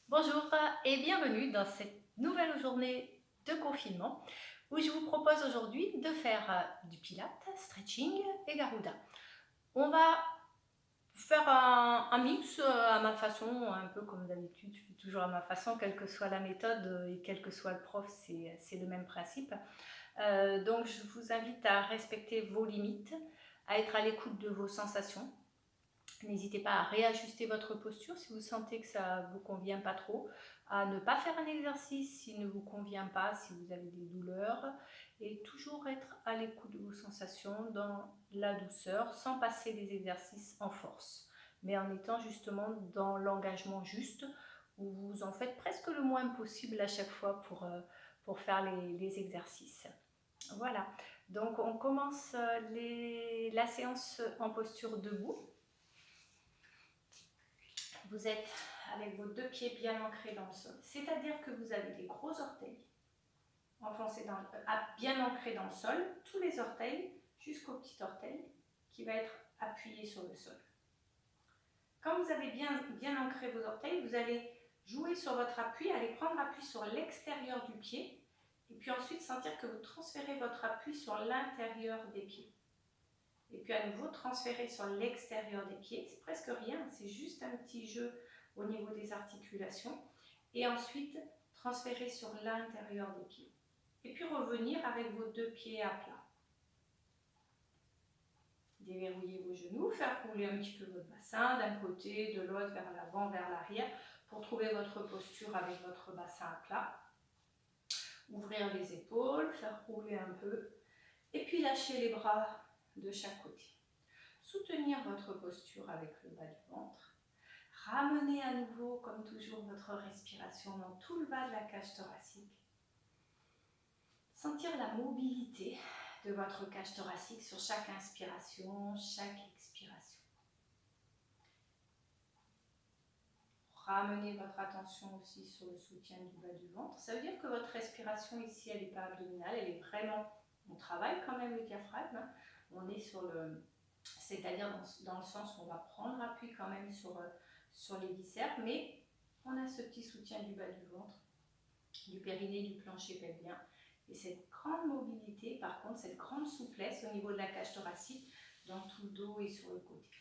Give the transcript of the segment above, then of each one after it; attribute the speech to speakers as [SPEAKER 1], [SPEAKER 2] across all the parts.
[SPEAKER 1] Bonjour et bienvenue dans cette nouvelle journée de confinement où je vous propose aujourd'hui de faire du pilates, stretching et garuda. On va faire un mix à ma façon, un peu comme d'habitude, je fais toujours à ma façon, quelle que soit la méthode et quel que soit le prof, c'est le même principe. Donc je vous invite à respecter vos limites, à être à l'écoute de vos sensations. N'hésitez pas à réajuster votre posture si vous sentez que ça ne vous convient pas trop, à ne pas faire un exercice s'il ne vous convient pas, si vous avez des douleurs, et toujours être à l'écoute de vos sensations dans la douceur, sans passer des exercices en force, mais en étant justement dans l'engagement juste, où vous en faites presque le moins possible à chaque fois pour faire les exercices. Voilà, donc on commence la séance en posture debout. Vous êtes avec vos deux pieds bien ancrés dans le sol. C'est-à-dire que vous avez les gros orteils enfoncés bien ancrés dans le sol, tous les orteils jusqu'au petit orteil qui va être appuyé sur le sol. Quand vous avez bien ancré vos orteils, vous allez jouer sur votre appui, aller prendre appui sur l'extérieur du pied et puis ensuite sentir que vous transférez votre appui sur l'intérieur des pieds. Et puis à nouveau transférer sur l'extérieur des pieds, c'est presque rien, c'est juste un petit jeu au niveau des articulations, et ensuite transférer sur l'intérieur des pieds. Et puis revenir avec vos deux pieds à plat. Déverrouiller vos genoux, faire rouler un petit peu votre bassin d'un côté, de l'autre, vers l'avant, vers l'arrière, pour trouver votre posture avec votre bassin à plat. Ouvrir les épaules, faire rouler un peu, et puis lâcher les bras de chaque côté. Soutenir votre posture avec le bas du ventre. Ramenez à nouveau, comme toujours, votre respiration dans tout le bas de la cage thoracique. Sentir la mobilité de votre cage thoracique sur chaque inspiration, chaque expiration. Ramenez votre attention aussi sur le soutien du bas du ventre. Ça veut dire que votre respiration ici, elle n'est pas abdominale, elle est vraiment... On travaille quand même le diaphragme, hein. On est sur le... C'est-à-dire dans le sens où on va prendre appui quand même sur les viscères, mais on a ce petit soutien du bas du ventre, du périnée, du plancher pelvien. Et cette grande mobilité, par contre, cette grande souplesse au niveau de la cage thoracique, dans tout le dos et sur le côté.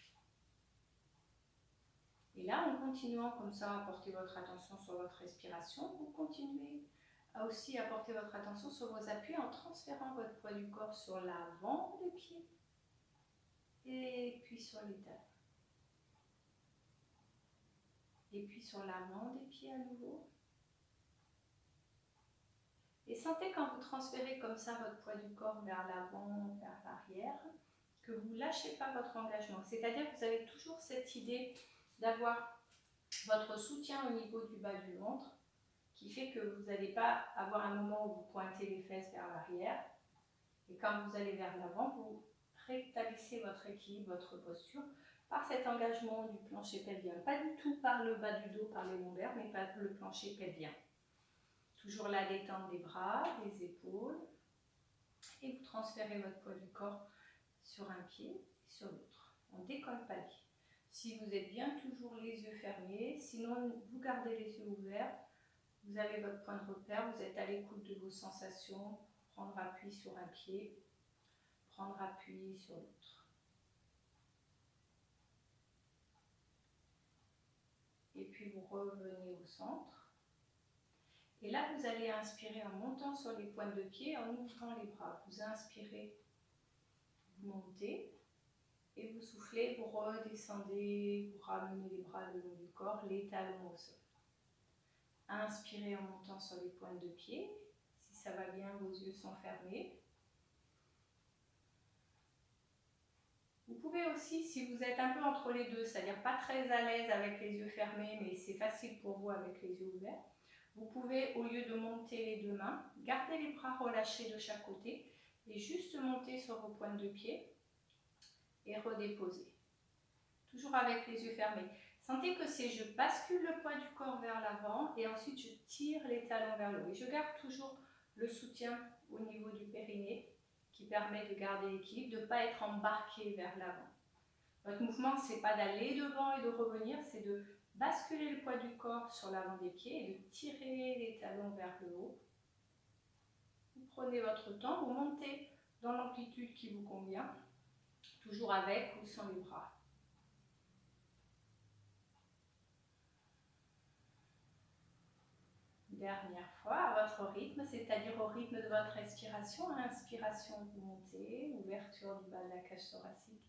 [SPEAKER 1] Et là, en continuant comme ça à porter votre attention sur votre respiration, vous continuez à aussi apporter votre attention sur vos appuis en transférant votre poids du corps sur l'avant des pieds et puis sur les talons. Et puis sur l'avant des pieds à nouveau. Et sentez quand vous transférez comme ça votre poids du corps vers l'avant, vers l'arrière, que vous ne lâchez pas votre engagement. C'est-à-dire que vous avez toujours cette idée d'avoir votre soutien au niveau du bas du ventre, qui fait que vous n'allez pas avoir un moment où vous pointez les fesses vers l'arrière. Et quand vous allez vers l'avant, vous rétablissez votre équilibre, votre posture, par cet engagement du plancher pelvien. Pas du tout par le bas du dos, par les lombaires, mais par le plancher pelvien. Toujours la détente des bras, des épaules. Et vous transférez votre poids du corps sur un pied et sur l'autre. On ne décolle pas les pieds. Si vous êtes bien toujours les yeux fermés, sinon vous gardez les yeux ouverts, vous avez votre point de repère, vous êtes à l'écoute de vos sensations, prendre appui sur un pied, prendre appui sur l'autre. Et puis vous revenez au centre. Et là, vous allez inspirer en montant sur les pointes de pied, en ouvrant les bras. Vous inspirez, vous montez, et vous soufflez, vous redescendez, vous ramenez les bras le long du corps, les talons au sol. Inspirez en montant sur les pointes de pied. Si ça va bien, vos yeux sont fermés. Vous pouvez aussi, si vous êtes un peu entre les deux, c'est-à-dire pas très à l'aise avec les yeux fermés, mais c'est facile pour vous avec les yeux ouverts, vous pouvez, au lieu de monter les deux mains, garder les bras relâchés de chaque côté et juste monter sur vos pointes de pied et redéposer. Toujours avec les yeux fermés. Sentez que c'est je bascule le poids du corps vers l'avant et ensuite je tire les talons vers le haut. Et je garde toujours le soutien au niveau du périnée qui permet de garder l'équilibre, de ne pas être embarqué vers l'avant. Votre mouvement, ce n'est pas d'aller devant et de revenir, c'est de basculer le poids du corps sur l'avant des pieds et de tirer les talons vers le haut. Vous prenez votre temps, vous montez dans l'amplitude qui vous convient, toujours avec ou sans les bras. Dernière fois, à votre rythme, c'est-à-dire au rythme de votre respiration. Inspiration, vous montez, ouverture du bas de la cage thoracique.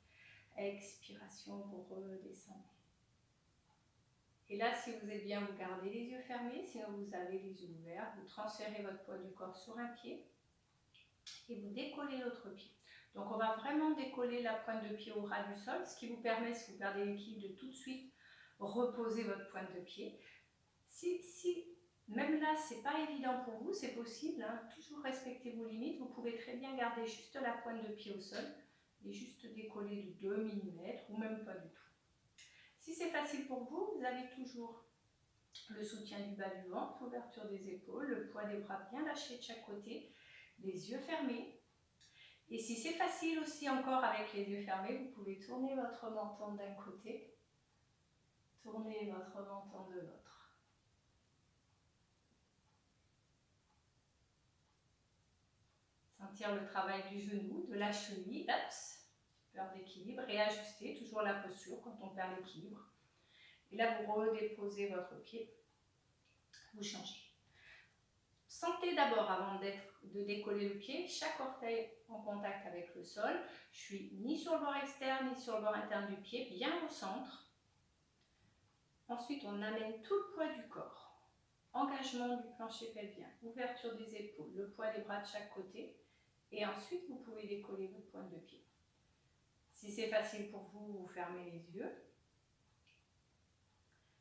[SPEAKER 1] Expiration, vous redescendez. Et là, si vous êtes bien, vous gardez les yeux fermés. Sinon, vous avez les yeux ouverts. Vous transférez votre poids du corps sur un pied et vous décollez l'autre pied. Donc, on va vraiment décoller la pointe de pied au ras du sol, ce qui vous permet, si vous perdez l'équilibre, de tout de suite reposer votre pointe de pied. Si même là, ce n'est pas évident pour vous, c'est possible, hein, toujours respecter vos limites. Vous pouvez très bien garder juste la pointe de pied au sol et juste décoller de 2 mm ou même pas du tout. Si c'est facile pour vous, vous avez toujours le soutien du bas du ventre, l'ouverture des épaules, le poids des bras bien lâchés de chaque côté, les yeux fermés. Et si c'est facile aussi encore avec les yeux fermés, vous pouvez tourner votre menton d'un côté, tourner votre menton de l'autre. Sentir le travail du genou, de la cheville, peur d'équilibre, réajuster toujours la posture quand on perd l'équilibre. Et là, vous redéposez votre pied, vous changez. Sentez d'abord, avant de décoller le pied, chaque orteil en contact avec le sol. Je suis ni sur le bord externe, ni sur le bord interne du pied, bien au centre. Ensuite, on amène tout le poids du corps. Engagement du plancher pelvien, ouverture des épaules, le poids des bras de chaque côté. Et ensuite, vous pouvez décoller votre pointe de pied. Si c'est facile pour vous, vous fermez les yeux.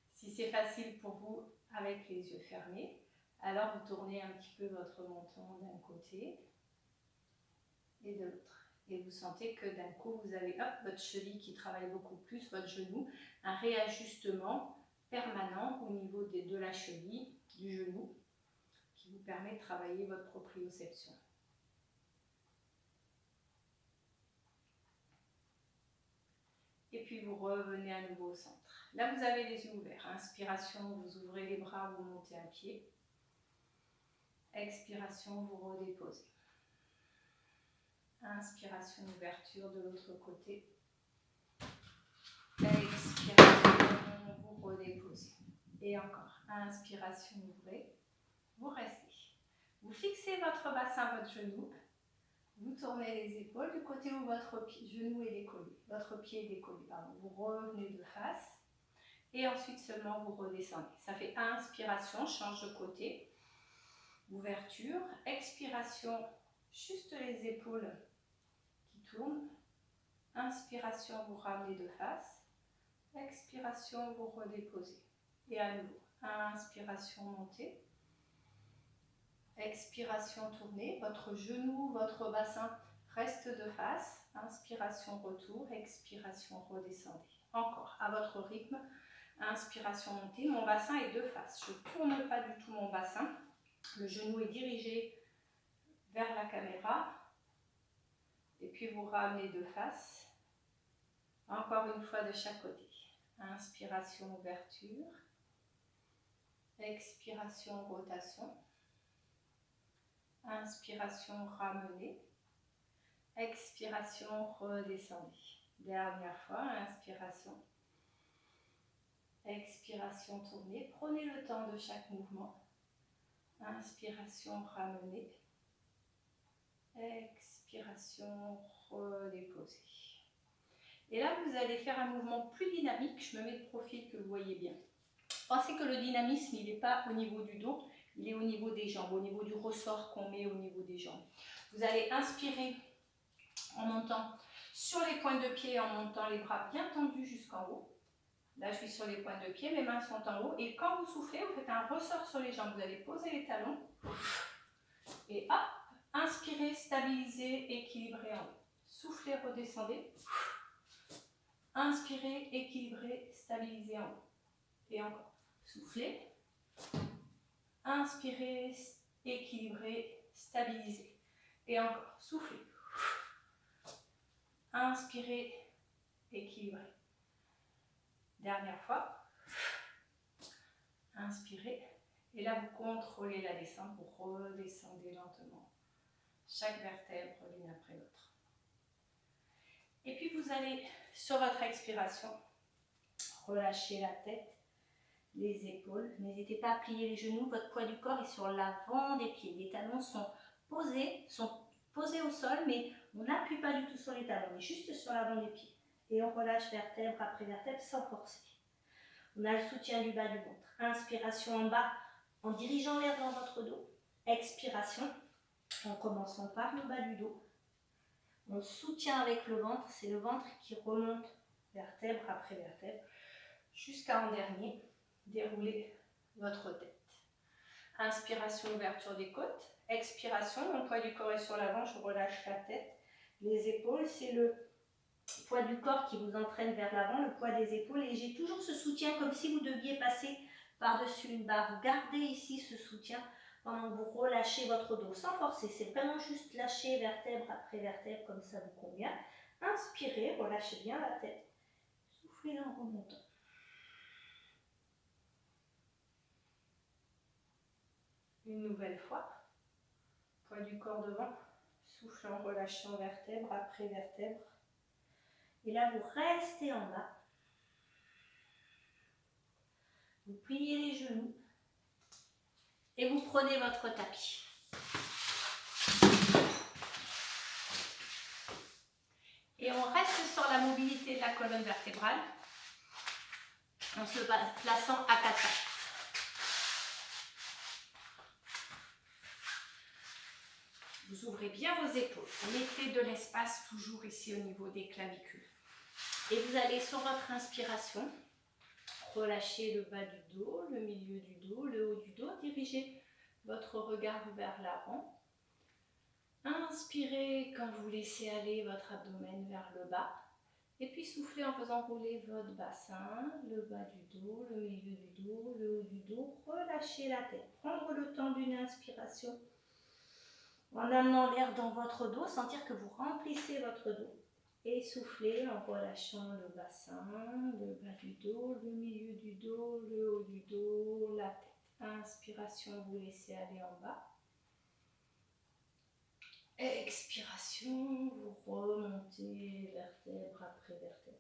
[SPEAKER 1] Si c'est facile pour vous, avec les yeux fermés, alors vous tournez un petit peu votre menton d'un côté et de l'autre. Et vous sentez que d'un coup, vous avez votre cheville qui travaille beaucoup plus, votre genou, un réajustement permanent au niveau de la cheville, du genou, qui vous permet de travailler votre proprioception. Et puis vous revenez à nouveau au centre. Là, vous avez les yeux ouverts. Inspiration, vous ouvrez les bras, vous montez un pied. Expiration, vous redéposez. Inspiration, ouverture de l'autre côté. Expiration, vous redéposez. Et encore. Inspiration, ouvrez. Vous restez. Vous fixez votre bassin, votre genou. Vous tournez les épaules du côté où votre genou est décollé. Votre pied est décollé. Pardon. Vous revenez de face. Et ensuite seulement vous redescendez. Ça fait inspiration, change de côté. Ouverture. Expiration, juste les épaules qui tournent. Inspiration, vous ramenez de face. Expiration, vous redéposez. Et à nouveau. Inspiration, montez. Expiration, tournez. Votre genou, votre bassin reste de face. Inspiration, retour. Expiration, redescendez. Encore, à votre rythme. Inspiration, montée. Mon bassin est de face. Je ne tourne pas du tout mon bassin. Le genou est dirigé vers la caméra. Et puis vous ramenez de face. Encore une fois de chaque côté. Inspiration, ouverture. Expiration, rotation. Inspiration, ramenez. Expiration, redescendez. Dernière fois, inspiration. Expiration, tournez. Prenez le temps de chaque mouvement. Inspiration, ramenez. Expiration, redéposez. Et là, vous allez faire un mouvement plus dynamique. Je me mets de profil que vous voyez bien. Pensez que le dynamisme, il n'est pas au niveau du dos, il est au niveau des jambes, au niveau du ressort qu'on met au niveau des jambes. Vous allez inspirer en montant sur les pointes de pied, en montant les bras bien tendus jusqu'en haut. Là, je suis sur les pointes de pied, mes mains sont en haut. Et quand vous soufflez, vous faites un ressort sur les jambes. Vous allez poser les talons. Et hop, inspirez, stabilisez, équilibrez en haut. Soufflez, redescendez. Inspirez, équilibrez, stabilisez en haut. Et encore. Soufflez. Inspirez, équilibrez, stabilisez. Et encore. Soufflez. Inspirez, équilibrez. Dernière fois. Inspirez. Et là, vous contrôlez la descente, vous redescendez lentement chaque vertèbre l'une après l'autre. Et puis vous allez, sur votre expiration, relâcher la tête, les épaules. N'hésitez pas à plier les genoux, votre poids du corps est sur l'avant des pieds. Les talons sont posés au sol, mais on n'appuie pas du tout sur les talons, on est juste sur l'avant des pieds. Et on relâche vertèbre après vertèbre sans forcer. On a le soutien du bas du ventre. Inspiration en bas, en dirigeant l'air dans votre dos. Expiration, en commençant par le bas du dos. On soutient avec le ventre, c'est le ventre qui remonte vertèbre après vertèbre, jusqu'à en dernier, dérouler votre tête. Inspiration, ouverture des côtes. Expiration, mon poids du corps est sur l'avant, je relâche la tête. Les épaules, c'est le poids du corps qui vous entraîne vers l'avant, le poids des épaules. Et j'ai toujours ce soutien comme si vous deviez passer par-dessus une barre. Gardez ici ce soutien pendant que vous relâchez votre dos sans forcer. C'est vraiment juste lâcher vertèbre après vertèbre comme ça vous convient. Inspirez, relâchez bien la tête. Soufflez en remontant. Une nouvelle fois. Poids du corps devant. Souffle en relâchant vertèbre après vertèbre. Et là, vous restez en bas. Vous pliez les genoux. Et vous prenez votre tapis. Et on reste sur la mobilité de la colonne vertébrale en se plaçant à quatre pattes. Vous ouvrez bien vos épaules. Mettez de l'espace toujours ici au niveau des clavicules. Et vous allez sur votre inspiration relâcher le bas du dos, le milieu du dos, le haut du dos. Dirigez votre regard vers l'avant. Inspirez quand vous laissez aller votre abdomen vers le bas. Et puis soufflez en faisant rouler votre bassin, le bas du dos, le milieu du dos, le haut du dos. Relâchez la tête. Prendre le temps d'une inspiration en amenant l'air dans votre dos, sentir que vous remplissez votre dos. Et soufflez en relâchant le bassin, le bas du dos, le milieu du dos, le haut du dos, la tête. Inspiration, vous laissez aller en bas. Expiration, vous remontez vertèbre après vertèbre.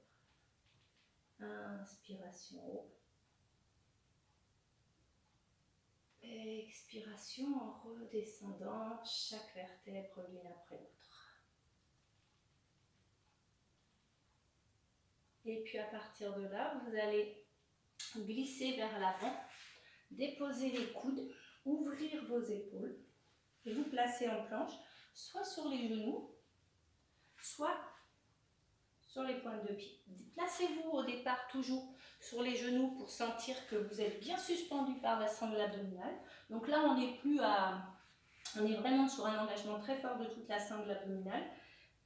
[SPEAKER 1] Inspiration haut. Expiration en redescendant chaque vertèbre l'une après l'autre. Et puis à partir de là, vous allez glisser vers l'avant, déposer les coudes, ouvrir vos épaules et vous placer en planche, soit sur les genoux, soit sur les pointes de pied. Placez-vous au départ toujours sur les genoux pour sentir que vous êtes bien suspendu par la sangle abdominale. Donc là, on est vraiment sur un engagement très fort de toute la sangle abdominale.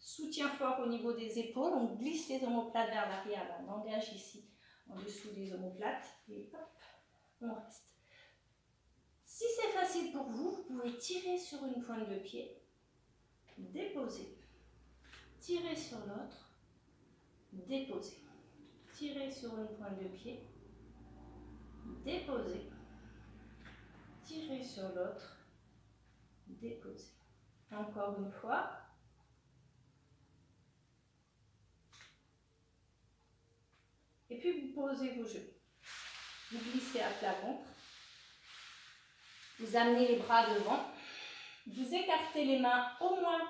[SPEAKER 1] Soutien fort au niveau des épaules, on glisse les omoplates vers l'arrière, on engage ici en dessous des omoplates et hop, on reste. Si c'est facile pour vous, vous pouvez tirer sur une pointe de pied, déposer, tirer sur l'autre, déposer, tirer sur une pointe de pied, déposer, tirer sur l'autre, déposer. Encore une fois. Et puis vous posez vos genoux. Vous glissez à plat ventre. Vous amenez les bras devant. Vous écartez les mains au moins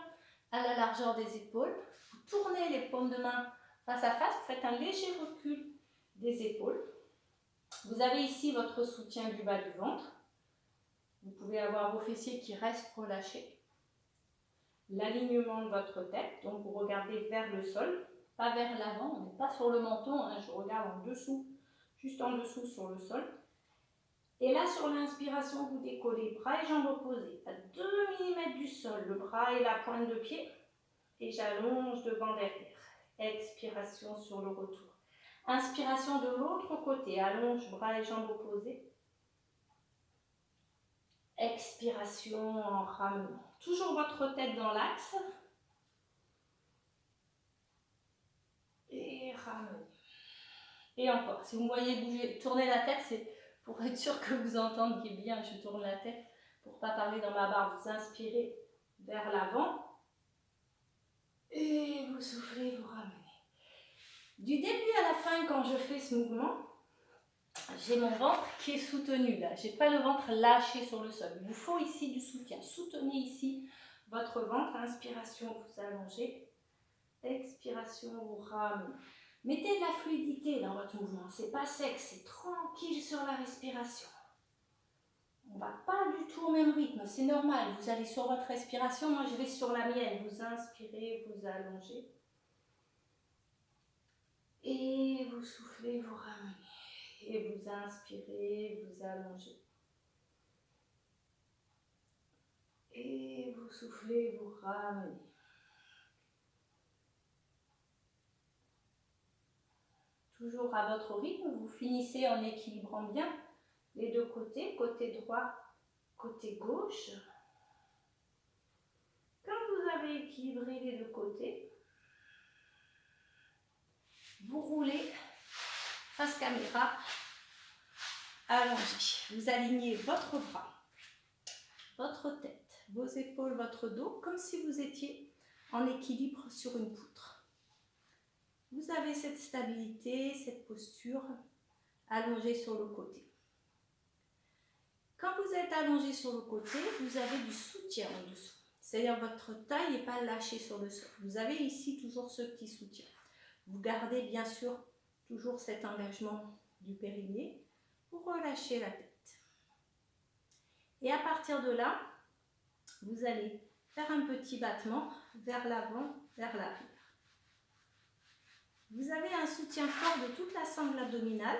[SPEAKER 1] à la largeur des épaules. Vous tournez les paumes de main face à face. Vous faites un léger recul des épaules. Vous avez ici votre soutien du bas du ventre. Vous pouvez avoir vos fessiers qui restent relâchés. L'alignement de votre tête. Donc vous regardez vers le sol. Pas vers l'avant, on n'est pas sur le menton, hein, je regarde en dessous, juste en dessous sur le sol. Et là, sur l'inspiration, vous décollez bras et jambes opposés à 2 mm du sol, le bras et la pointe de pied. Et j'allonge devant derrière. Expiration sur le retour. Inspiration de l'autre côté, allonge bras et jambes opposés. Expiration en ramenant. Toujours votre tête dans l'axe. Et ramenez. Et encore, si vous me voyez bouger, tourner la tête, c'est Pour être sûr que vous entendiez bien, je tourne la tête pour ne pas parler dans ma barbe. Vous inspirez vers l'avant et vous soufflez, vous ramenez. Du début à la fin, quand je fais ce mouvement, j'ai mon ventre qui est soutenu là. Je n'ai pas le ventre lâché sur le sol. Il vous faut ici du soutien. Soutenez ici votre ventre. Inspiration, vous allongez. Expiration, vous ramenez. Mettez de la fluidité dans votre mouvement. C'est pas sec, c'est tranquille sur la respiration. On ne va pas du tout au même rythme, c'est normal. Vous allez sur votre respiration, moi je vais sur la mienne. Vous inspirez, vous allongez. Et vous soufflez, vous ramenez. Et vous inspirez, vous allongez. Et vous soufflez, vous ramenez. Toujours à votre rythme, vous finissez en équilibrant bien les deux côtés, côté droit, côté gauche. Quand vous avez équilibré les deux côtés, vous roulez face caméra, allongé. Vous alignez votre bras, votre tête, vos épaules, votre dos, comme si vous étiez en équilibre sur une poutre. Vous avez cette stabilité, cette posture allongée sur le côté. Quand vous êtes allongé sur le côté, vous avez du soutien en dessous. C'est-à-dire votre taille n'est pas lâchée sur le sol. Vous avez ici toujours ce petit soutien. Vous gardez bien sûr toujours cet engagement du périnée. Vous relâchez la tête. Et à partir de là, vous allez faire un petit battement vers l'avant, vers l'arrière. Vous avez un soutien fort de toute la sangle abdominale.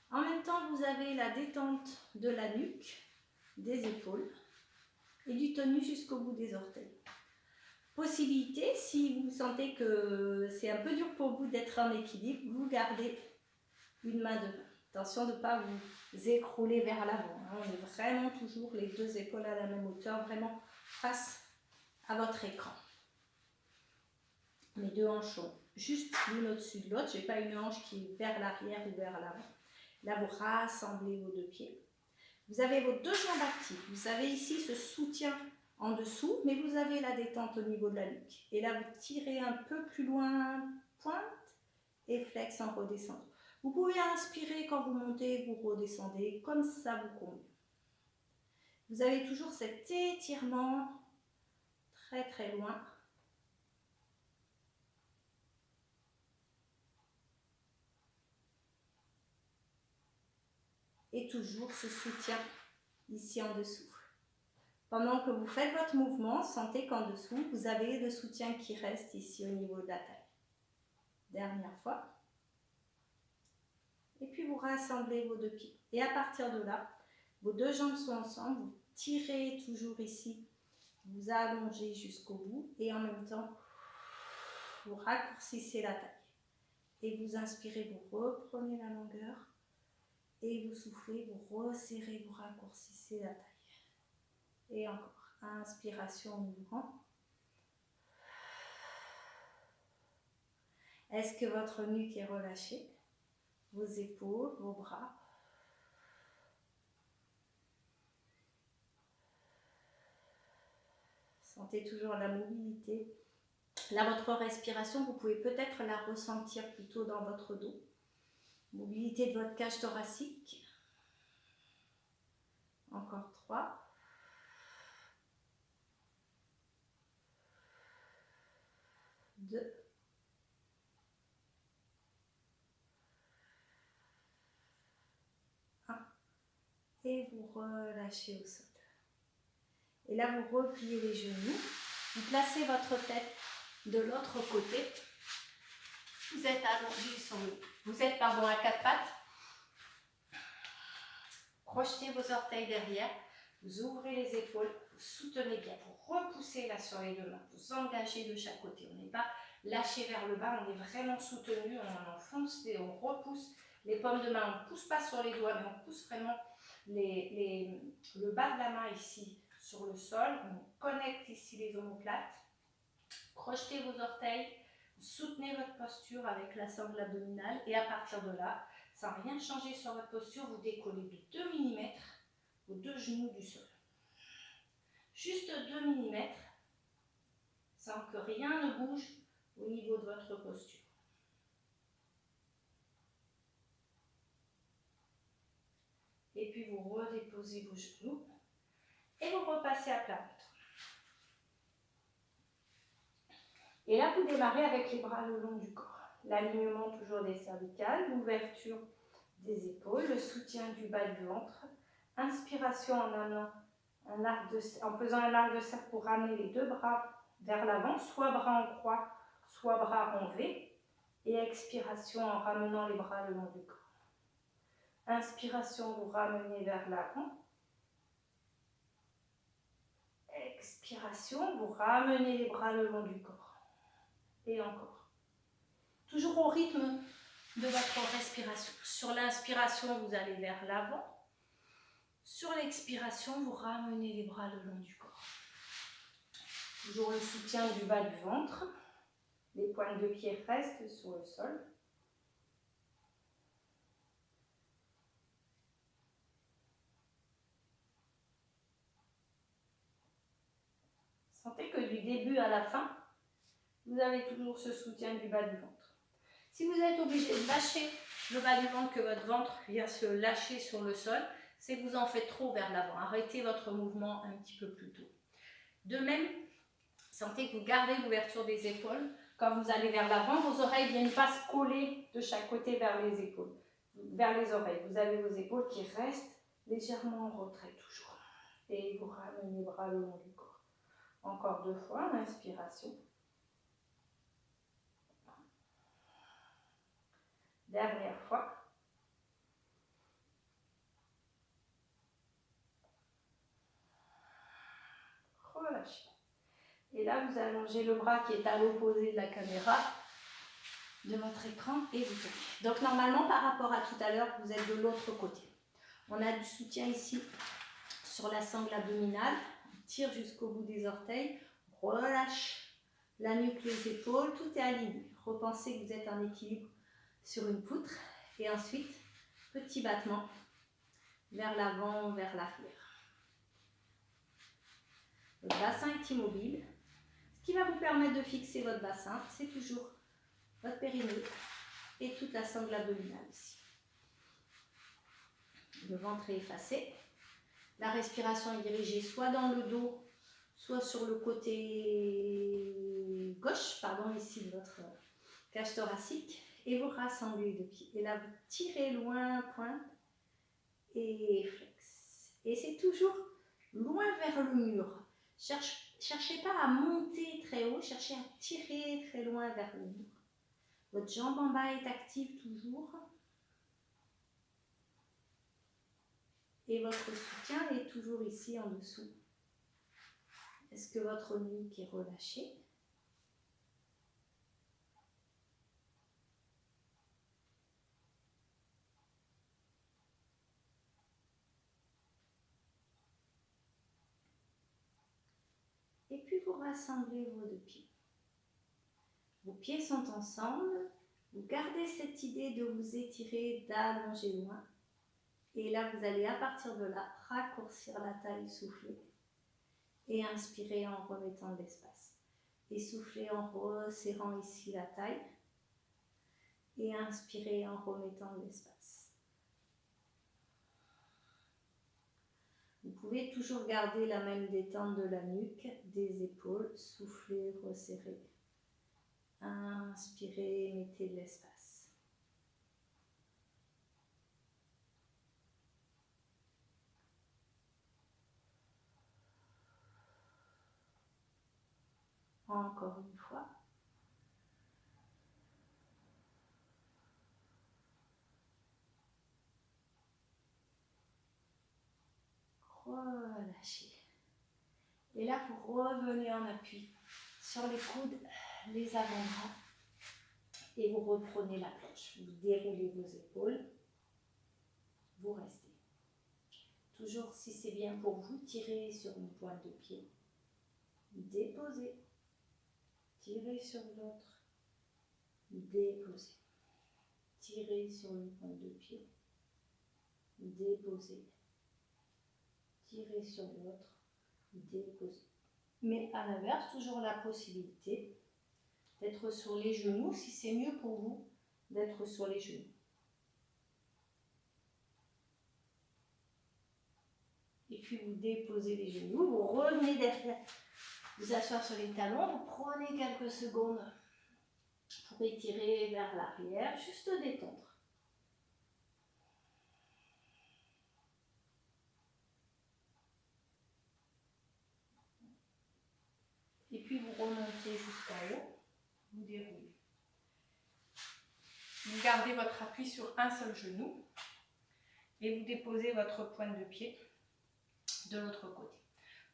[SPEAKER 1] En même temps, vous avez la détente de la nuque, des épaules et du tonus jusqu'au bout des orteils. Possibilité, si vous sentez que c'est un peu dur pour vous d'être en équilibre, vous gardez une main devant. Attention de ne pas vous écrouler vers l'avant. On est vraiment toujours les deux épaules à la même hauteur, vraiment face à votre écran. Mes deux hanches sont juste l'une au-dessus de l'autre. Je n'ai pas une hanche qui est vers l'arrière ou vers l'avant. Là, vous rassemblez vos deux pieds. Vous avez vos deux jambes actives. Vous avez ici ce soutien en dessous, mais vous avez la détente au niveau de la nuque. Et là, vous tirez un peu plus loin, pointe et flex en redescendant. Vous pouvez inspirer quand vous montez, vous redescendez, comme ça vous convient. Vous avez toujours cet étirement très très loin. Et toujours ce soutien ici en dessous. Pendant que vous faites votre mouvement, sentez qu'en dessous, vous avez le soutien qui reste ici au niveau de la taille. Dernière fois. Et puis vous rassemblez vos deux pieds. Et à partir de là, vos deux jambes sont ensemble, vous tirez toujours ici, vous allongez jusqu'au bout et en même temps, vous raccourcissez la taille. Et vous inspirez, vous reprenez la longueur. Et vous soufflez, vous resserrez, vous raccourcissez la taille. Et encore, inspiration en ouvrant. Est-ce que votre nuque est relâchée? Vos épaules, vos bras. Sentez toujours la mobilité. Là, votre respiration, vous pouvez peut-être la ressentir plutôt dans votre dos. Mobilité de votre cage thoracique. Encore 3. 2. 1. Et vous relâchez au sol. Et là, vous repliez les genoux. Vous placez votre tête de l'autre côté. Vous êtes allongé sur le... Vous êtes, à quatre pattes. Projetez vos orteils derrière. Vous ouvrez les épaules. Vous soutenez bien. Vous repoussez là sur les deux mains. Vous engagez de chaque côté. On n'est pas lâché vers le bas. On est vraiment soutenu. On enfonce et on repousse les paumes de main. On ne pousse pas sur les doigts, mais on pousse vraiment le bas de la main ici sur le sol. On connecte ici les omoplates. Projetez vos orteils. Soutenez votre posture avec la sangle abdominale et à partir de là, sans rien changer sur votre posture, vous décollez de 2 mm vos 2 genoux du sol. Juste 2 mm, sans que rien ne bouge au niveau de votre posture. Et puis vous redéposez vos genoux et vous repassez à plat ventre. Et là, vous démarrez avec les bras le long du corps. L'alignement toujours des cervicales, l'ouverture des épaules, le soutien du bas du ventre. Inspiration en amenant en faisant un arc de cercle pour ramener les 2 bras vers l'avant, soit bras en croix, soit bras en V. Et expiration en ramenant les bras le long du corps. Inspiration, vous ramenez vers l'avant. Expiration, vous ramenez les bras le long du corps. Et encore. Toujours au rythme de votre respiration. Sur l'inspiration, vous allez vers l'avant. Sur l'expiration, vous ramenez les bras le long du corps. Toujours le soutien du bas du ventre. Les pointes de pied restent sur le sol. Sentez que du début à la fin, vous avez toujours ce soutien du bas du ventre. Si vous êtes obligé de lâcher le bas du ventre, que votre ventre vient se lâcher sur le sol, c'est que vous en faites trop vers l'avant. Arrêtez votre mouvement un petit peu plus tôt. De même, sentez que vous gardez l'ouverture des épaules. Quand vous allez vers l'avant, vos oreilles ne viennent pas se coller de chaque côté vers les épaules, vers les oreilles. Vous avez vos épaules qui restent légèrement en retrait toujours. Et vous ramenez les bras le long du corps. Encore 2 fois, inspiration. Dernière fois. Relâchez. Et là, vous allongez le bras qui est à l'opposé de la caméra, de votre écran, et vous tournez. Donc normalement, par rapport à tout à l'heure, vous êtes de l'autre côté. On a du soutien ici sur la sangle abdominale. On tire jusqu'au bout des orteils. On relâche la nuque, les épaules. Tout est aligné. Repensez que vous êtes en équilibre sur une poutre. Et ensuite, petit battement vers l'avant, vers l'arrière. Votre bassin est immobile. Ce qui va vous permettre de fixer votre bassin, c'est toujours votre périnée et toute la sangle abdominale ici. Le ventre est effacé. La respiration est dirigée soit dans le dos, soit sur le côté gauche, ici de votre cage thoracique. Et vous rassemblez les 2 pieds. Et là, vous tirez loin, pointe et flex. Et c'est toujours loin vers le mur. Cherchez pas à monter très haut, cherchez à tirer très loin vers le mur. Votre jambe en bas est active toujours. Et votre soutien est toujours ici en dessous. Est-ce que votre nuque est relâchée? Et puis vous rassemblez vos 2 pieds. Vos pieds sont ensemble. Vous gardez cette idée de vous étirer, d'allonger loin. Et là, vous allez à partir de là raccourcir la taille, souffler. Et inspirer en remettant de l'espace. Et souffler en resserrant ici la taille. Et inspirer en remettant de l'espace. Vous pouvez toujours garder la même détente de la nuque, des épaules, souffler, resserrer. Inspirez, mettez de l'espace. Encore une fois. Relâchez. Et là, vous revenez en appui sur les coudes, les avant-bras. Et vous reprenez la planche. Vous déroulez vos épaules. Vous restez. Toujours, si c'est bien pour vous, tirez sur une pointe de pied. Déposez. Tirez sur l'autre. Déposez. tirez sur une pointe de pied, déposez, tirez sur l'autre, déposez. Mais à l'inverse, toujours la possibilité d'être sur les genoux, si c'est mieux pour vous d'être sur les genoux. Et puis vous déposez les genoux, vous revenez derrière, vous asseoir sur les talons, vous prenez quelques secondes pour étirer vers l'arrière, juste détendre. Et puis vous remontez jusqu'en haut, vous déroulez. Vous gardez votre appui sur un seul genou et vous déposez votre pointe de pied de l'autre côté.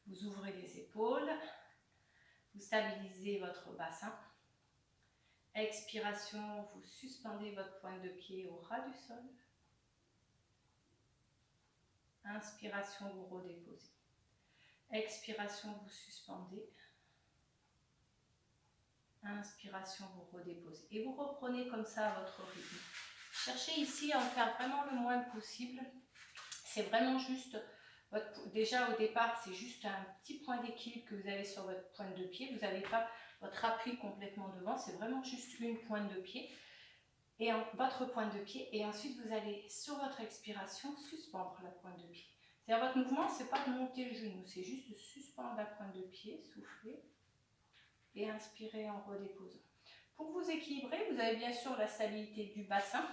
[SPEAKER 1] Vous ouvrez les épaules, vous stabilisez votre bassin. Expiration, vous suspendez votre pointe de pied au ras du sol. Inspiration, vous redéposez. Expiration, vous suspendez. Inspiration, vous redéposez. Et vous reprenez comme ça à votre rythme. Cherchez ici à en faire vraiment le moins possible. C'est vraiment juste, déjà au départ, c'est juste un petit point d'équilibre que vous avez sur votre pointe de pied. Vous n'avez pas votre appui complètement devant, c'est vraiment juste une pointe de pied. Et votre pointe de pied. Et ensuite, vous allez, sur votre expiration, suspendre la pointe de pied. C'est-à-dire, votre mouvement, ce n'est pas de monter le genou, c'est juste de suspendre la pointe de pied, souffler. Et inspirer en redéposant. Pour vous équilibrer, vous avez bien sûr la stabilité du bassin,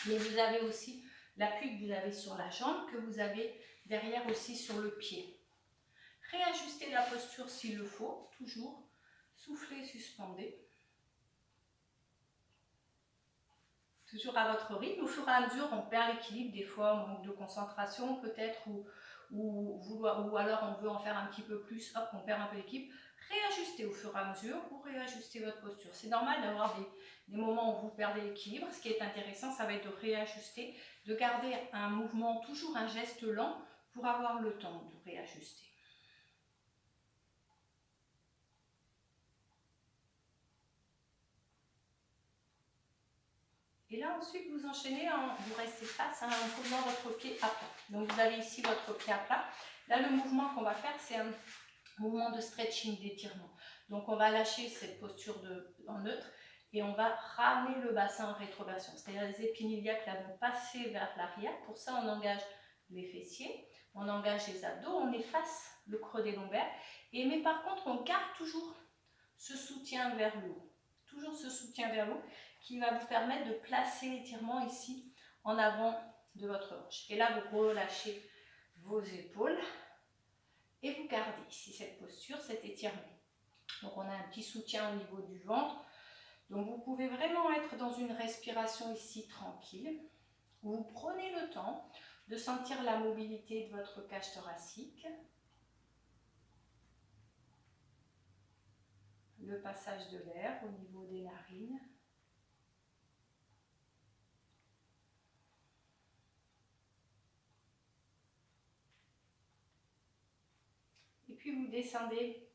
[SPEAKER 1] mais vous avez aussi l'appui que vous avez sur la jambe, que vous avez derrière aussi sur le pied. Réajustez la posture s'il le faut, toujours. Soufflez, suspendez. Toujours à votre rythme. Au fur et à mesure, on perd l'équilibre, des fois on manque de concentration peut-être, ou alors on veut en faire un petit peu plus, hop, on perd un peu l'équilibre. Réajustez au fur et à mesure, vous réajustez votre posture. C'est normal d'avoir des moments où vous perdez l'équilibre. Ce qui est intéressant, ça va être de réajuster, de garder un mouvement, toujours un geste lent, pour avoir le temps de réajuster. Et là ensuite vous enchaînez, vous restez face en posant votre pied à plat. Donc vous avez ici votre pied à plat. Là le mouvement qu'on va faire, c'est un mouvement de stretching, d'étirement. Donc on va lâcher cette posture en neutre et on va ramener le bassin en rétroversion. C'est-à-dire les épines iliaques là vont passer vers l'arrière. Pour ça on engage les fessiers, on engage les abdos, on efface le creux des lombaires. Mais par contre on garde toujours ce soutien vers le haut. Toujours ce soutien vers le haut qui va vous permettre de placer l'étirement ici en avant de votre hanche. Et là vous relâchez vos épaules. Et vous gardez ici cette posture, cet étirement. Donc on a un petit soutien au niveau du ventre. Donc vous pouvez vraiment être dans une respiration ici tranquille. Où vous prenez le temps de sentir la mobilité de votre cage thoracique. Le passage de l'air au niveau des narines. Et puis vous descendez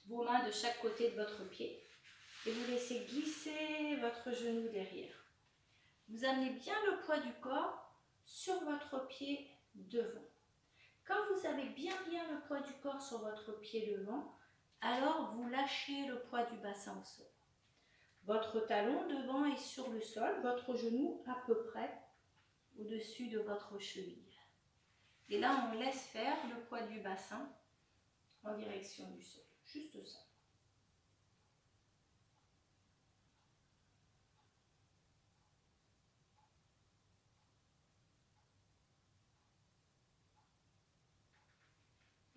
[SPEAKER 1] vos mains de chaque côté de votre pied et vous laissez glisser votre genou derrière. Vous amenez bien le poids du corps sur votre pied devant. Quand vous avez bien le poids du corps sur votre pied devant, alors vous lâchez le poids du bassin au sol. Votre talon devant est sur le sol, votre genou à peu près au-dessus de votre cheville. Et là, on laisse faire le poids du bassin en direction du sol. Juste ça.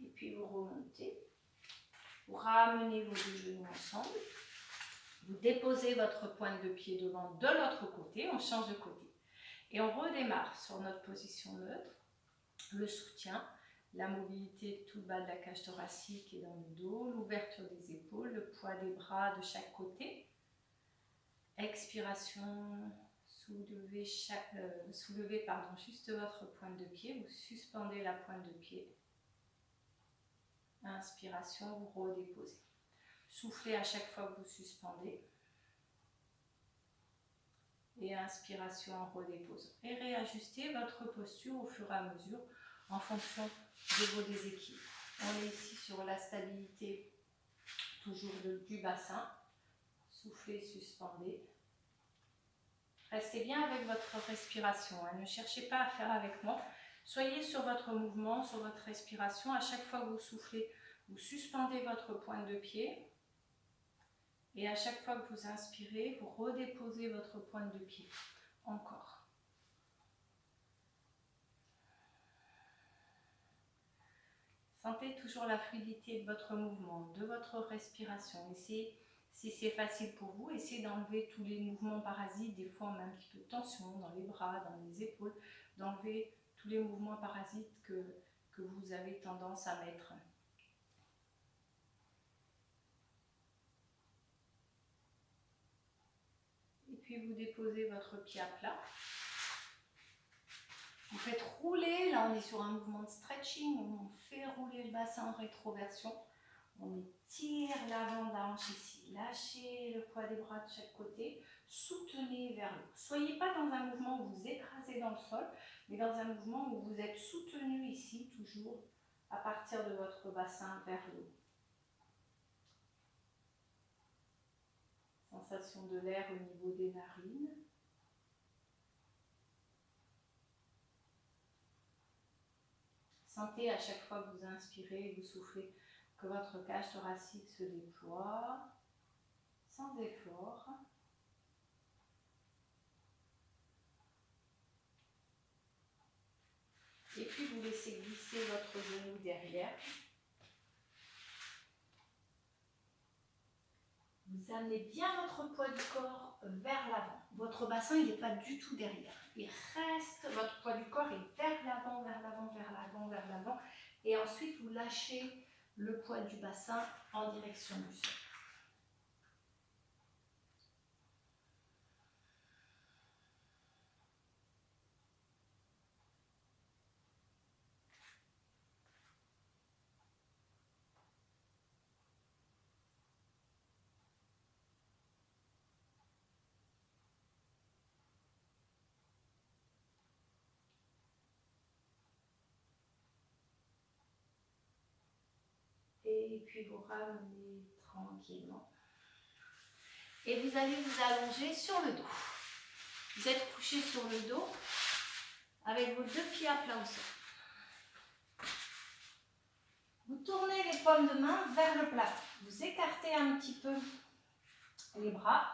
[SPEAKER 1] Et puis vous remontez. Vous ramenez vos deux genoux ensemble. Vous déposez votre pointe de pied devant de l'autre côté. On change de côté. Et on redémarre sur notre position neutre. Le soutien, la mobilité tout le bas de la cage thoracique et dans le dos, l'ouverture des épaules, le poids des bras de chaque côté. Expiration, soulevez juste votre pointe de pied, vous suspendez la pointe de pied. Inspiration, vous redéposez. Soufflez à chaque fois que vous suspendez. et inspiration, on redépose. Et réajustez votre posture au fur et à mesure en fonction de vos déséquilibres. On est ici sur la stabilité toujours du bassin. Soufflez, suspendez. Restez bien avec votre respiration, hein. Ne cherchez pas à faire avec moi. Soyez sur votre mouvement, sur votre respiration. À chaque fois que vous soufflez, vous suspendez votre pointe de pied. Et à chaque fois que vous inspirez, vous redéposez votre pointe de pied. Encore. Sentez toujours la fluidité de votre mouvement, de votre respiration. Essayez, si c'est facile pour vous, essayez d'enlever tous les mouvements parasites. Des fois, on met un petit peu de tension dans les bras, dans les épaules. D'enlever tous les mouvements parasites que vous avez tendance à mettre. Et puis, vous déposez votre pied à plat. Vous faites rouler, là on est sur un mouvement de stretching, on fait rouler le bassin en rétroversion. On étire l'avant de la hanche ici, lâchez le poids des bras de chaque côté, soutenez vers le haut. Soyez pas dans un mouvement où vous écrasez dans le sol, mais dans un mouvement où vous êtes soutenu ici, toujours à partir de votre bassin vers le haut. Sensation de l'air au niveau des narines. Sentez à chaque fois que vous inspirez et vous soufflez que votre cage thoracique se déploie sans effort. Et puis vous laissez glisser votre genou derrière. Vous amenez bien votre poids du corps vers l'avant. Votre bassin, il n'est pas du tout derrière. Il reste, votre poids du corps est vers l'avant, vers l'avant, vers l'avant, vers l'avant. Et ensuite, vous lâchez le poids du bassin en direction du sol. Et puis vous ramenez tranquillement. Et vous allez vous allonger sur le dos. Vous êtes couché sur le dos avec vos deux pieds à plat au sol. Vous tournez les paumes de main vers le plafond. Vous écartez un petit peu les bras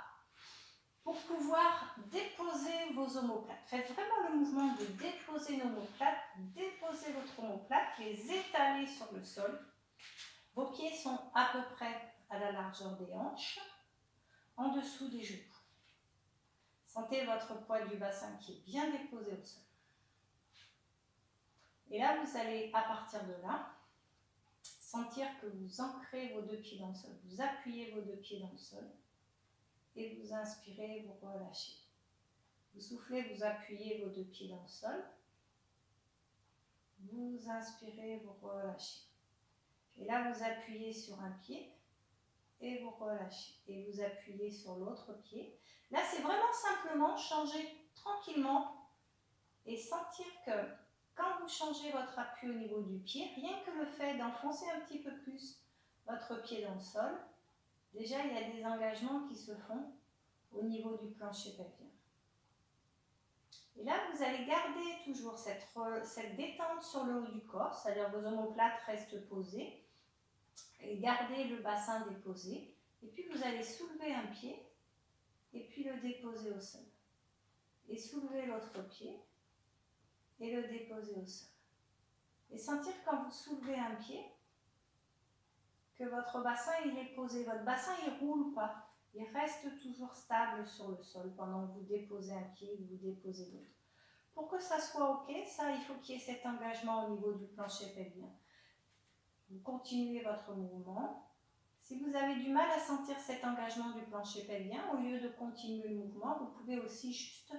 [SPEAKER 1] pour pouvoir déposer vos omoplates. Faites vraiment le mouvement de déposer nos omoplates, déposer votre omoplate, les étaler sur le sol. Vos pieds sont à peu près à la largeur des hanches, en dessous des genoux. Sentez votre poids du bassin qui est bien déposé au sol. Et là, vous allez, à partir de là, sentir que vous ancrez vos deux pieds dans le sol. Vous appuyez vos deux pieds dans le sol. Et vous inspirez, vous relâchez. Vous soufflez, vous appuyez vos deux pieds dans le sol. Vous inspirez, vous relâchez. Et là, vous appuyez sur un pied et vous relâchez. Et vous appuyez sur l'autre pied. Là, c'est vraiment simplement changer tranquillement et sentir que quand vous changez votre appui au niveau du pied, rien que le fait d'enfoncer un petit peu plus votre pied dans le sol, déjà, il y a des engagements qui se font au niveau du plancher pelvien. Et là, vous allez garder toujours cette détente sur le haut du corps, c'est-à-dire vos omoplates restent posées, et gardez le bassin déposé. Et puis, vous allez soulever un pied et puis le déposer au sol. Et soulever l'autre pied et le déposer au sol. Et sentir quand vous soulevez un pied que votre bassin il est posé. Votre bassin il ne roule pas. Il reste toujours stable sur le sol pendant que vous déposez un pied et que vous déposez l'autre. Pour que ça soit OK, ça, il faut qu'il y ait cet engagement au niveau du plancher pelvien. Vous continuez votre mouvement. Si vous avez du mal à sentir cet engagement du plancher pelvien, au lieu de continuer le mouvement, vous pouvez aussi juste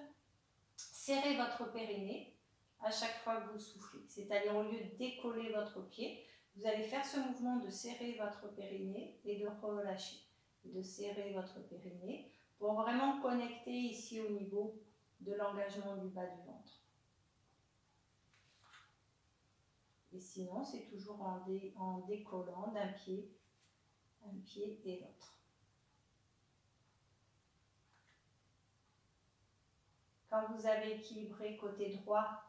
[SPEAKER 1] serrer votre périnée à chaque fois que vous soufflez. C'est-à-dire au lieu de décoller votre pied, vous allez faire ce mouvement de serrer votre périnée et de relâcher. De serrer votre périnée pour vraiment connecter ici au niveau de l'engagement du bas du ventre. Et sinon, c'est toujours en décollant d'un pied, un pied et l'autre. Quand vous avez équilibré côté droit,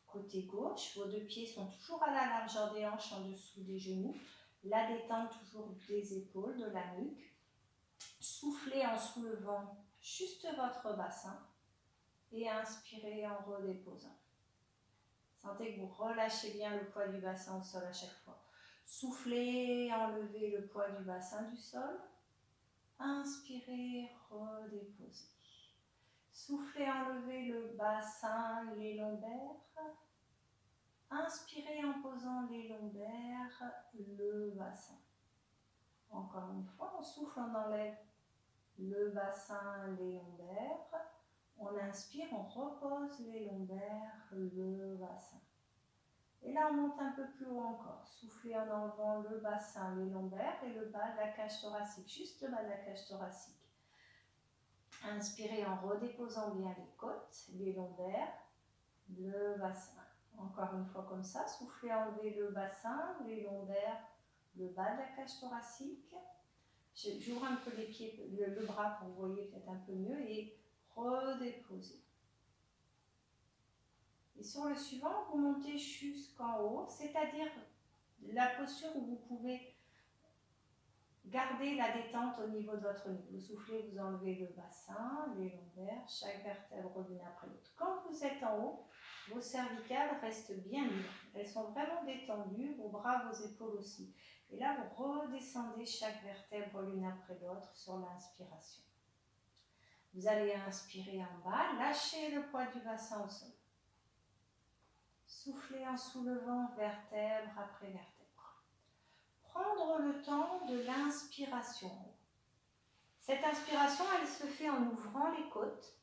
[SPEAKER 1] côté gauche, vos deux pieds sont toujours à la largeur des hanches en dessous des genoux. La détente toujours des épaules, de la nuque. Soufflez en soulevant juste votre bassin et inspirez en redéposant. Sentez que vous relâchez bien le poids du bassin au sol à chaque fois. Soufflez, enlevez le poids du bassin du sol. Inspirez, redéposez. Soufflez, enlevez le bassin, les lombaires. Inspirez en posant les lombaires, le bassin. Encore une fois, on souffle, on enlève le bassin, les lombaires. On inspire, on repose les lombaires, le bassin. Et là, on monte un peu plus haut encore. Soufflez en enlevant le bassin, les lombaires et le bas de la cage thoracique, juste le bas de la cage thoracique. Inspirez en redéposant bien les côtes, les lombaires, le bassin. Encore une fois comme ça, soufflez, enlevez le bassin, les lombaires, le bas de la cage thoracique. J'ouvre un peu les pieds, le bras pour que vous voyez peut-être un peu mieux et redéposez. Et sur le suivant, vous montez jusqu'en haut, c'est-à-dire la posture où vous pouvez garder la détente au niveau de votre nuque. Vous soufflez, vous enlevez le bassin, les lombaires, chaque vertèbre l'une après l'autre. Quand vous êtes en haut, vos cervicales restent bien libres. Elles sont vraiment détendues, vos bras, vos épaules aussi. Et là, vous redescendez chaque vertèbre l'une après l'autre sur l'inspiration. Vous allez inspirer en bas, lâchez le poids du bassin au sol. Soufflez en soulevant vertèbre après vertèbre. Prendre le temps de l'inspiration. Cette inspiration, elle se fait en ouvrant les côtes,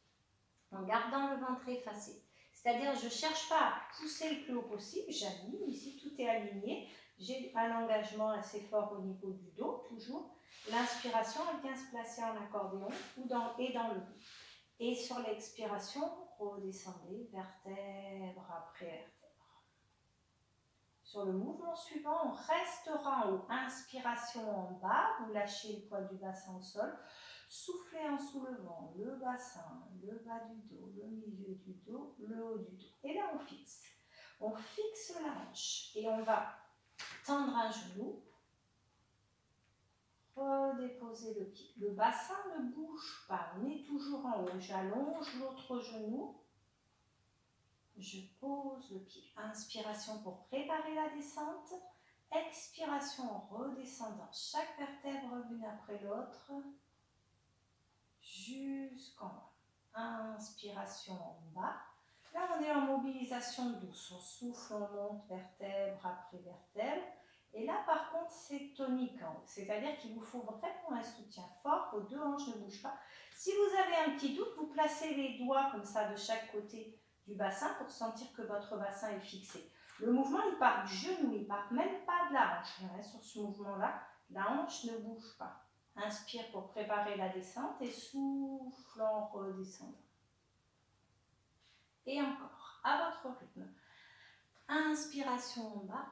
[SPEAKER 1] en gardant le ventre effacé. C'est-à-dire, je ne cherche pas à pousser le plus haut possible, j'aligne, ici tout est aligné. J'ai un engagement assez fort au niveau du dos, toujours. L'inspiration, elle vient se placer en accordéon et dans le dos. Et sur l'expiration, redescendez vertèbre après vertèbre. Sur le mouvement suivant, on restera en haut. Inspiration en bas, vous lâchez le poids du bassin au sol. Soufflez en soulevant le bassin, le bas du dos, le milieu du dos, le haut du dos. Et là, on fixe. On fixe la hanche et on va tendre un genou. Redéposer le pied. Le bassin ne bouge pas, on est toujours en haut. J'allonge l'autre genou. Je pose le pied. Inspiration pour préparer la descente. Expiration en redescendant chaque vertèbre l'une après l'autre. Jusqu'en bas. Inspiration en bas. Là, on est en mobilisation douce. On souffle, on monte vertèbre après vertèbre. Et là, par contre, c'est tonique en haut. C'est-à-dire qu'il vous faut vraiment un soutien fort. Vos deux hanches ne bougent pas. Si vous avez un petit doute, vous placez les doigts comme ça de chaque côté du bassin pour sentir que votre bassin est fixé. Le mouvement, il part du genou, il part même pas de la hanche. Sur ce mouvement-là, la hanche ne bouge pas. Inspire pour préparer la descente et souffle en redescendant. Et encore, à votre rythme. Inspiration en bas.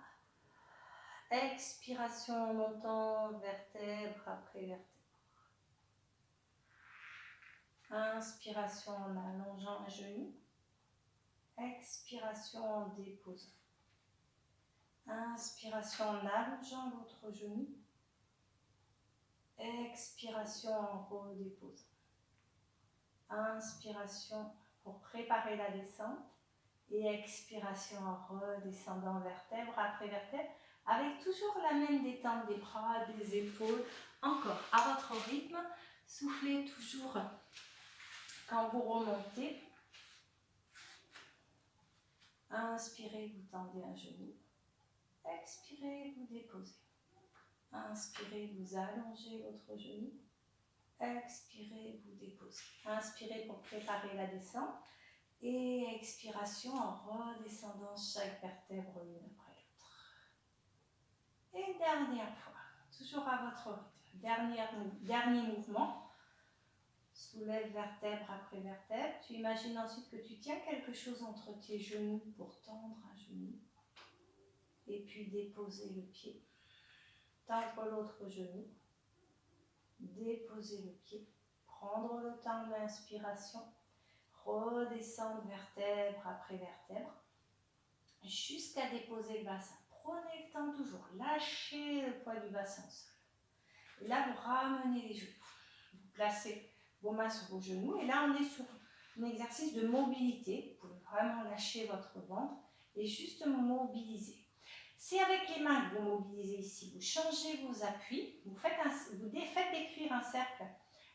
[SPEAKER 1] Expiration en montant vertèbre après vertèbre. Inspiration en allongeant un genou. Expiration en déposant. Inspiration en allongeant l'autre genou. Expiration en redéposant. Inspiration pour préparer la descente. Et expiration en redescendant vertèbre après vertèbre. Avec toujours la même détente des bras, des épaules. Encore à votre rythme. Soufflez toujours quand vous remontez. Inspirez, vous tendez un genou. Expirez, vous déposez. Inspirez, vous allongez votre genou. Expirez, vous déposez. Inspirez pour préparer la descente. Et expiration en redescendant chaque vertèbre l'une après l'autre. Et dernière fois, toujours à votre rythme. Dernier mouvement. Soulève vertèbre après vertèbre. Tu imagines ensuite que tu tiens quelque chose entre tes genoux pour tendre un genou. Et puis déposer le pied. Tendre l'autre genou. Déposer le pied. Prendre le temps de l'inspiration. Redescendre vertèbre après vertèbre. Jusqu'à déposer le bassin. Prenez le temps toujours. Lâchez le poids du bassin au sol. Et là, vous ramenez les genoux. Vous placez vos mains sur vos genoux. Et là, on est sur un exercice de mobilité. Vous pouvez vraiment lâcher votre ventre et juste mobiliser. C'est avec les mains que vous mobilisez ici. Vous changez vos appuis. Vous faites décrire un cercle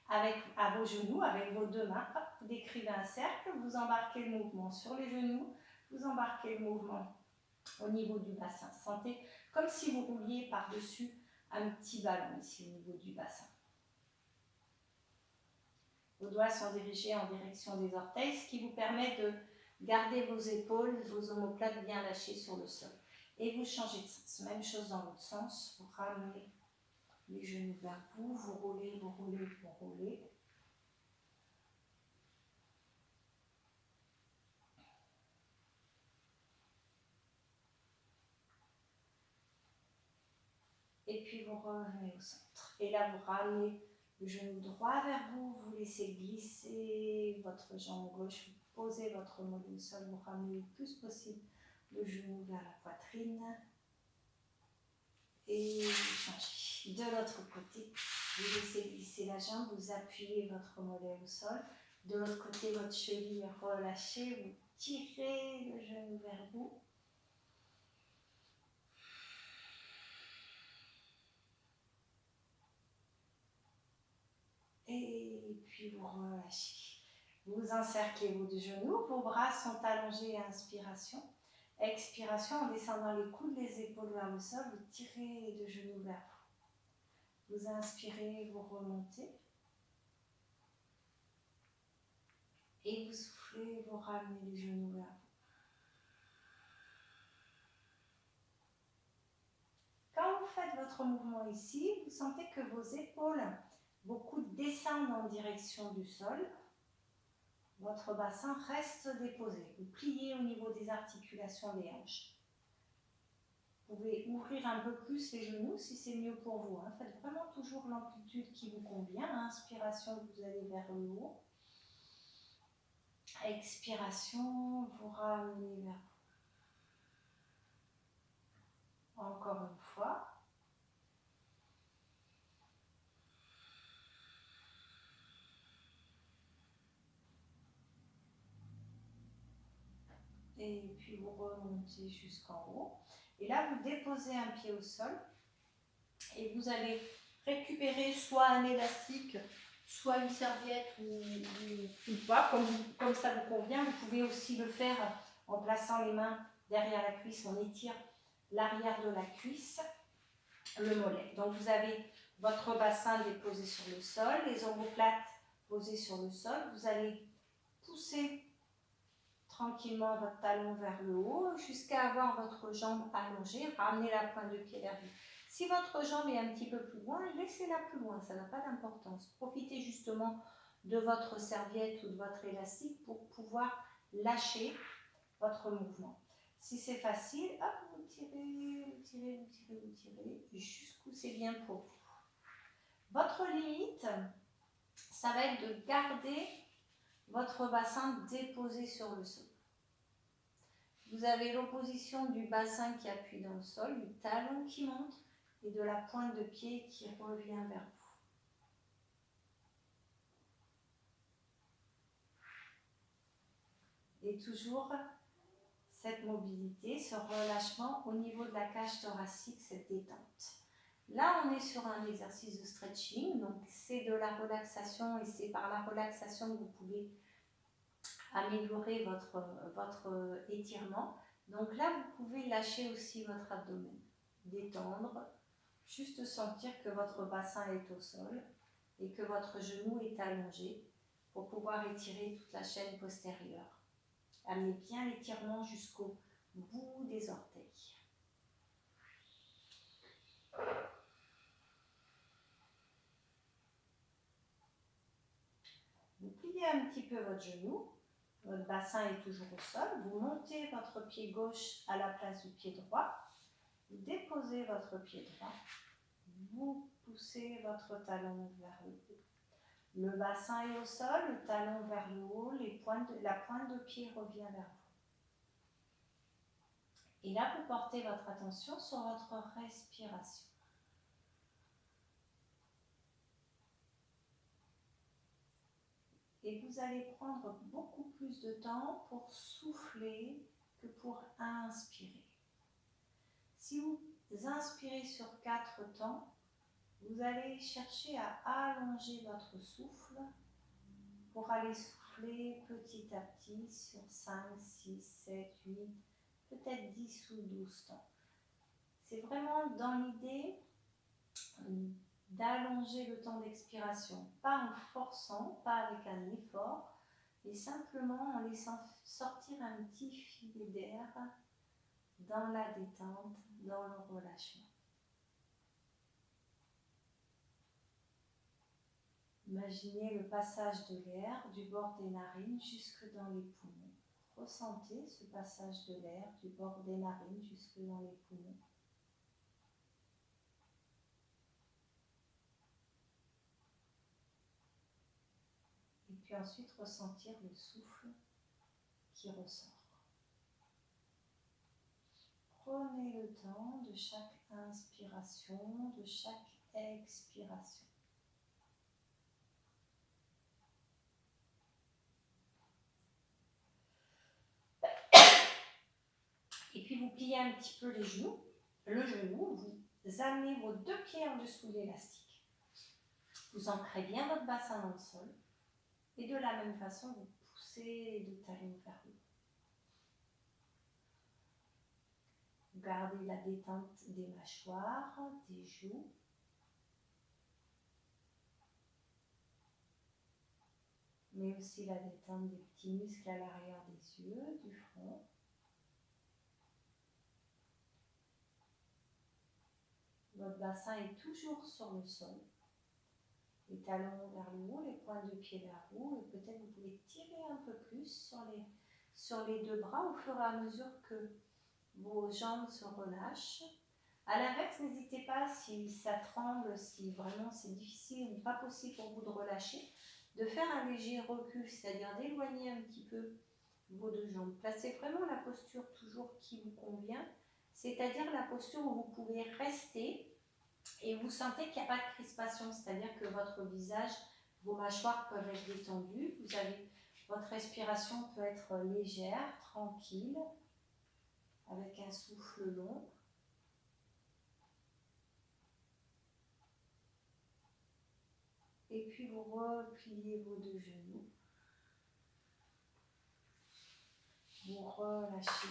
[SPEAKER 1] à vos genoux, avec vos deux mains. Hop, vous décrivez un cercle. Vous embarquez le mouvement sur les genoux. Vous embarquez le mouvement au niveau du bassin. Sentez comme si vous rouliez par-dessus un petit ballon ici au niveau du bassin. Vos doigts sont dirigés en direction des orteils, ce qui vous permet de garder vos épaules, vos omoplates bien lâchées sur le sol. Et vous changez de sens. Même chose dans l'autre sens. Vous ramenez les genoux vers vous. Vous roulez, vous roulez, vous roulez. Et puis vous revenez au centre. Et là, vous ramenez le genou droit vers vous. Vous laissez glisser votre jambe gauche. Vous posez votre mollet au sol. Vous ramenez le plus possible le genou vers la poitrine. Et vous changez. De l'autre côté, vous laissez glisser la jambe. Vous appuyez votre mollet au sol. De l'autre côté, votre cheville relâchée. Vous tirez le genou vers vous. Et puis vous relâchez. Vous encerclez vos deux genoux, vos bras sont allongés à inspiration. Expiration, en descendant les coudes, les épaules vers le sol, vous tirez les deux genoux vers vous. Vous inspirez, vous remontez. Et vous soufflez, vous ramenez les genoux vers vous. Quand vous faites votre mouvement ici, vous sentez que vos épaules, vos coudes descendent en direction du sol. Votre bassin reste déposé. Vous pliez au niveau des articulations des hanches. Vous pouvez ouvrir un peu plus les genoux si c'est mieux pour vous. Faites vraiment toujours l'amplitude qui vous convient. Inspiration, vous allez vers le haut. Expiration, vous ramenez vers vous. Encore une fois. Et puis vous remontez jusqu'en haut. Et là, vous déposez un pied au sol. Et vous allez récupérer soit un élastique, soit une serviette ou pas, comme ça vous convient. Vous pouvez aussi le faire en plaçant les mains derrière la cuisse. On étire l'arrière de la cuisse, le mollet. Donc vous avez votre bassin déposé sur le sol, les omoplates posées sur le sol. Vous allez pousser tranquillement votre talon vers le haut jusqu'à avoir votre jambe allongée. Ramenez la pointe de pied vers vous. Si votre jambe est un petit peu plus loin, laissez-la plus loin, ça n'a pas d'importance. Profitez justement de votre serviette ou de votre élastique pour pouvoir lâcher votre mouvement. Si c'est facile, hop, vous tirez, vous tirez, vous tirez, vous tirez, jusqu'où c'est bien pour vous. Votre limite, ça va être de garder votre bassin déposé sur le sol. Vous avez l'opposition du bassin qui appuie dans le sol, du talon qui monte et de la pointe de pied qui revient vers vous. Et toujours cette mobilité, ce relâchement au niveau de la cage thoracique, cette détente. Là, on est sur un exercice de stretching, donc c'est de la relaxation et c'est par la relaxation que vous pouvez améliorer votre étirement. Donc là, vous pouvez lâcher aussi votre abdomen, détendre, juste sentir que votre bassin est au sol et que votre genou est allongé pour pouvoir étirer toute la chaîne postérieure. Amenez bien l'étirement jusqu'au bout des orteils. Vous pliez un petit peu votre genou, votre bassin est toujours au sol, vous montez votre pied gauche à la place du pied droit, vous déposez votre pied droit, vous poussez votre talon vers le haut. Le bassin est au sol, le talon vers le haut, la pointe de pied revient vers vous. Et là, vous portez votre attention sur votre respiration. Et vous allez prendre beaucoup plus de temps pour souffler que pour inspirer. Si vous inspirez sur 4 temps, vous allez chercher à allonger votre souffle pour aller souffler petit à petit sur 5, 6, 7, 8, peut-être 10 ou 12 temps. C'est vraiment dans l'idée d'allonger le temps d'expiration, pas en forçant, pas avec un effort, mais simplement en laissant sortir un petit filet d'air dans la détente, dans le relâchement. Imaginez le passage de l'air du bord des narines jusque dans les poumons. Ressentez ce passage de l'air du bord des narines jusque dans les poumons. Et puis ensuite ressentir le souffle qui ressort. Prenez le temps de chaque inspiration, de chaque expiration. Et puis vous pliez un petit peu les genoux, le genou, vous amenez vos 2 pieds en dessous de l'élastique. Vous ancrez bien votre bassin dans le sol et de la même façon vous poussez les 2 talons vers le haut. Gardez la détente des mâchoires, des joues. Mais aussi la détente des petits muscles à l'arrière des yeux, du front. Votre bassin est toujours sur le sol. Les talons vers le haut, les pointes de pied vers le haut. Et peut-être vous pouvez tirer un peu plus sur les 2 bras au fur et à mesure que vos jambes se relâchent. À l'inverse, n'hésitez pas si ça tremble, si vraiment c'est difficile ou pas possible pour vous de relâcher, de faire un léger recul, c'est-à-dire d'éloigner un petit peu vos 2 jambes. Placez vraiment la posture toujours qui vous convient, c'est-à-dire la posture où vous pouvez rester et vous sentez qu'il n'y a pas de crispation, c'est-à-dire que votre visage, vos mâchoires peuvent être détendues, votre respiration peut être légère, tranquille, avec un souffle long. Et puis vous repliez vos 2 genoux. Vous relâchez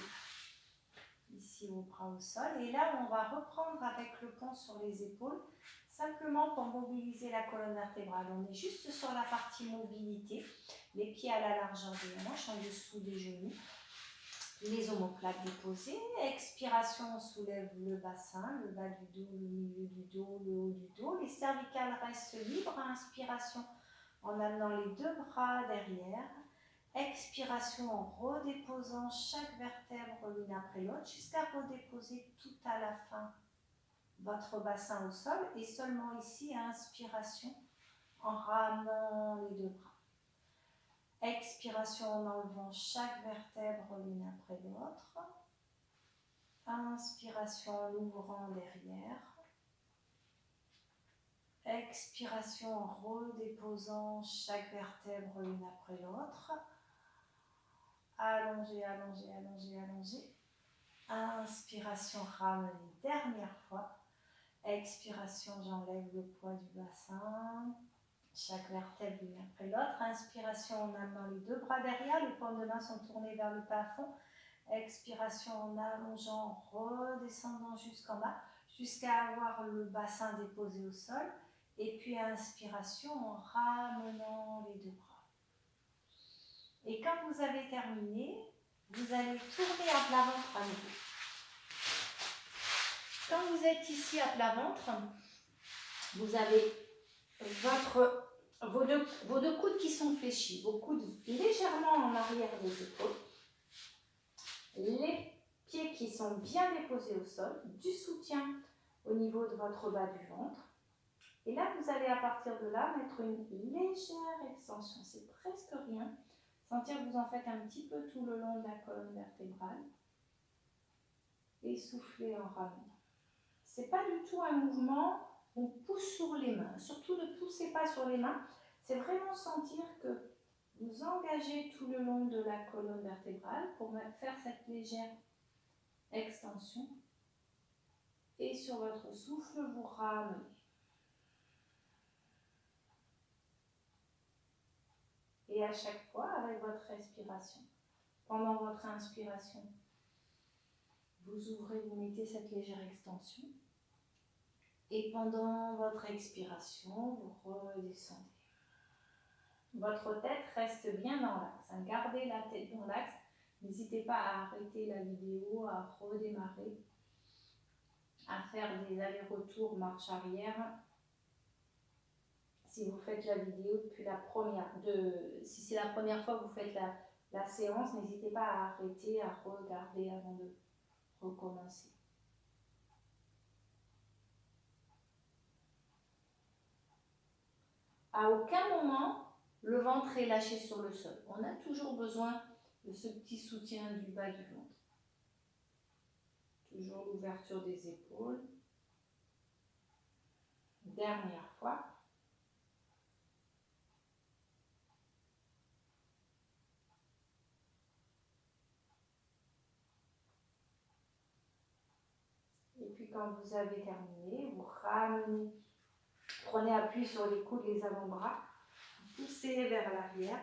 [SPEAKER 1] ici vos bras au sol. Et là, on va reprendre avec le pont sur les épaules, simplement pour mobiliser la colonne vertébrale. On est juste sur la partie mobilité, les pieds à la largeur des hanches, en dessous des genoux. Les omoplates déposées. Expiration, on soulève le bassin, le bas du dos, le milieu du dos, le haut du dos. Les cervicales restent libres. Inspiration en amenant les 2 bras derrière. Expiration en redéposant chaque vertèbre l'une après l'autre jusqu'à redéposer tout à la fin votre bassin au sol. Et seulement ici, inspiration en ramenant les 2 bras. Expiration en enlevant chaque vertèbre l'une après l'autre. Inspiration en ouvrant derrière. Expiration en redéposant chaque vertèbre l'une après l'autre. Allongez, allongez, allongez, allongez. Inspiration, ramenez dernière fois. Expiration, j'enlève le poids du bassin. Chaque vertèbre l'une après l'autre. Inspiration en amenant les 2 bras derrière. Les paumes de main sont tournées vers le plafond. Expiration en allongeant, redescendant jusqu'en bas, jusqu'à avoir le bassin déposé au sol. Et puis inspiration en ramenant les 2 bras. Et quand vous avez terminé, vous allez tourner à plat ventre à nouveau. Quand vous êtes ici à plat ventre, vous avez votre vos deux coudes qui sont fléchis, vos coudes légèrement en arrière des épaules, les pieds qui sont bien déposés au sol, du soutien au niveau de votre bas du ventre. Et là, vous allez à partir de là mettre une légère extension, c'est presque rien. Sentir que vous en faites un petit peu tout le long de la colonne vertébrale. Et soufflez en ramenant. Ce n'est pas du tout un mouvement, on pousse sur les mains. Surtout ne poussez pas sur les mains, c'est vraiment sentir que vous engagez tout le long de la colonne vertébrale pour faire cette légère extension. Et sur votre souffle, vous ramenez. Et à chaque fois, avec votre respiration, pendant votre inspiration, vous ouvrez, vous mettez cette légère extension. Et pendant votre expiration, vous redescendez. Votre tête reste bien dans l'axe. Gardez la tête dans l'axe. N'hésitez pas à arrêter la vidéo, à redémarrer, à faire des allers-retours marche arrière. Si vous faites la vidéo depuis la première, si c'est la première fois que vous faites la séance, n'hésitez pas à arrêter, à regarder avant de recommencer. À aucun moment, le ventre est lâché sur le sol. On a toujours besoin de ce petit soutien du bas du ventre. Toujours l'ouverture des épaules. Dernière fois. Et puis quand vous avez terminé, vous ramenez. Prenez appui sur les coudes, les avant-bras. Poussez vers l'arrière.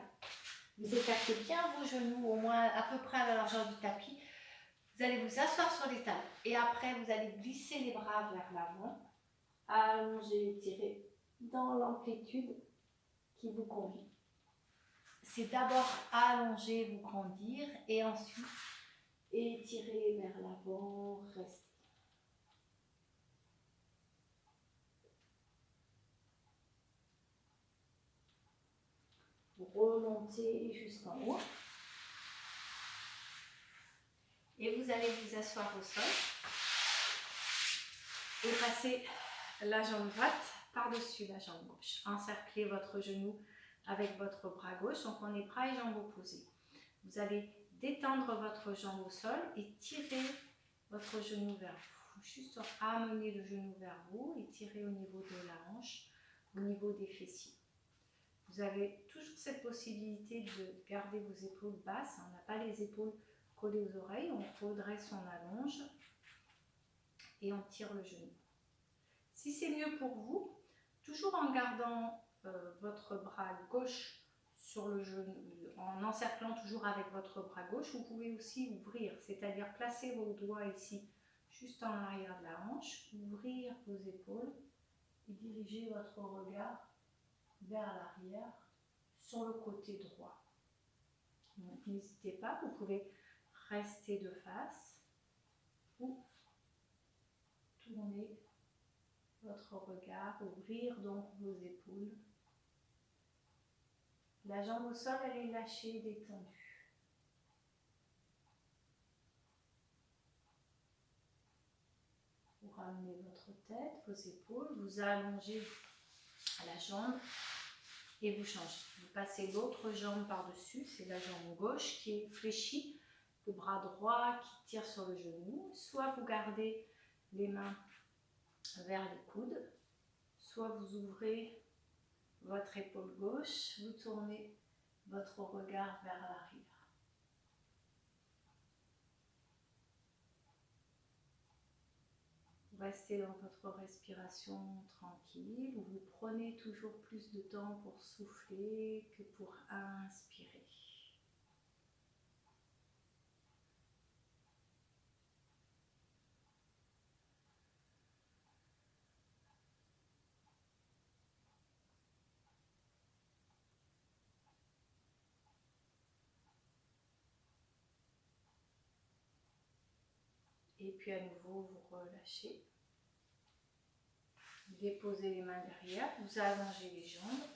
[SPEAKER 1] Vous écartez bien vos genoux, au moins à peu près à la largeur du tapis. Vous allez vous asseoir sur les tables. Et après, vous allez glisser les bras vers l'avant. Allonger, étirer dans l'amplitude qui vous convient. C'est d'abord allonger, vous grandir et ensuite étirer vers l'avant, rester. Remontez jusqu'en haut. Et vous allez vous asseoir au sol et passer la jambe droite par-dessus la jambe gauche. Encerclez votre genou avec votre bras gauche, donc on est bras et jambes opposés. Vous allez détendre votre jambe au sol et tirer votre genou vers vous. Juste ramener le genou vers vous et tirer au niveau de la hanche, au niveau des fessiers. Vous avez toujours cette possibilité de garder vos épaules basses. On n'a pas les épaules collées aux oreilles, on redresse, on allonge et on tire le genou. Si c'est mieux pour vous, toujours en gardant votre bras gauche sur le genou, en encerclant toujours avec votre bras gauche, vous pouvez aussi ouvrir, c'est-à-dire placer vos doigts ici, juste en arrière de la hanche, ouvrir vos épaules et diriger votre regard vers l'arrière sur le côté droit. Donc n'hésitez pas, vous pouvez rester de face ou tourner votre regard, ouvrir donc vos épaules. La jambe au sol, elle est lâchée, détendue. Vous ramenez votre tête, vos épaules, vous allongez la jambe et vous changez. Vous passez l'autre jambe par-dessus, c'est la jambe gauche qui est fléchie, le bras droit qui tire sur le genou. Soit vous gardez les mains vers les coudes, soit vous ouvrez votre épaule gauche, vous tournez votre regard vers l'arrière. Restez dans votre respiration tranquille, où vous prenez toujours plus de temps pour souffler que pour inspirer. Et puis à nouveau, vous relâchez. Déposez les mains derrière, vous allongez les jambes.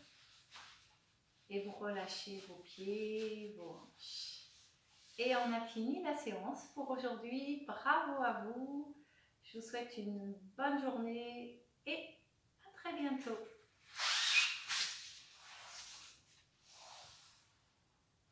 [SPEAKER 1] et vous relâchez vos pieds, vos hanches. Et on a fini la séance pour aujourd'hui. Bravo à vous. Je vous souhaite une bonne journée et à très bientôt.